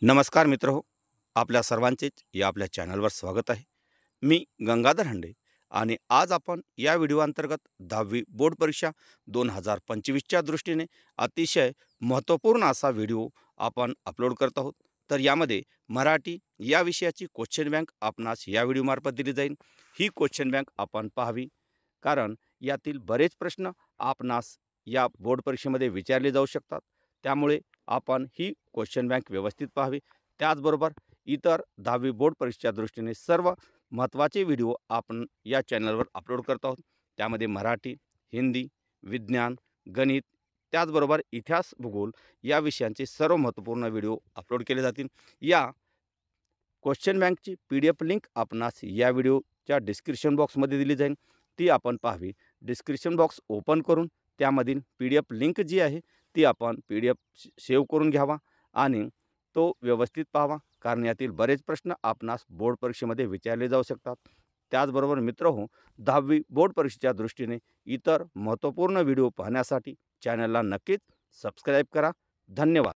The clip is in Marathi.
नमस्कार मित्रहो, आपल्या सर्वांचेच या आपल्या चॅनलवर स्वागत आहे. मी गंगाधर हंडे आणि आज आपण या व्हिडिओ अंतर्गत 10वी बोर्ड परीक्षा 2025च्या दृष्टीने अतिशय महत्त्वपूर्ण असा व्हिडिओ आपण अपलोड करत आहोत. तर यामध्ये मराठी या विषयाची क्वेश्चन बँक आपणास या व्हिडिओमार्फत दिली जाईल. ही क्वेश्चन बँक आपण पाहावी, कारण यातील बरेच प्रश्न आपणास या बोर्ड परीक्षेमध्ये विचारले जाऊ शकतात. त्यामुळे आपण ही क्वेश्चन बँक व्यवस्थित पाहावी. त्याचबरोबर इतर 10वी बोर्ड परीक्षेच्या दृष्टीने सर्व महत्त्वाचे व्हिडिओ आपण या चॅनलवर अपलोड करत आहोत. त्यामध्ये मराठी, हिंदी, विज्ञान, गणित, त्याचबरोबर इतिहास, भूगोल या विषयांचे सर्व महत्त्वपूर्ण व्हिडिओ अपलोड केले जातील. या क्वेश्चन बँकची PDF लिंक आपणास या व्हिडिओच्या डिस्क्रिप्शन बॉक्समध्ये दिली जाईल. ती आपण पाहावी. डिस्क्रिप्शन बॉक्स ओपन करून त्यामधील PDF लिंक जी आहे ती आपण PDF सेव्ह करून घ्यावा आणि तो व्यवस्थित पाहावा, कारण यातील बरेच प्रश्न आपणास बोर्ड परीक्षेमध्ये विचारले जाऊ शकतात. त्याचबरोबर मित्रहो, 10वी बोर्ड परीक्षेच्या दृष्टीने इतर महत्त्वपूर्ण व्हिडिओ पाहण्यासाठी चॅनलला नक्कीच सबस्क्राईब करा. धन्यवाद.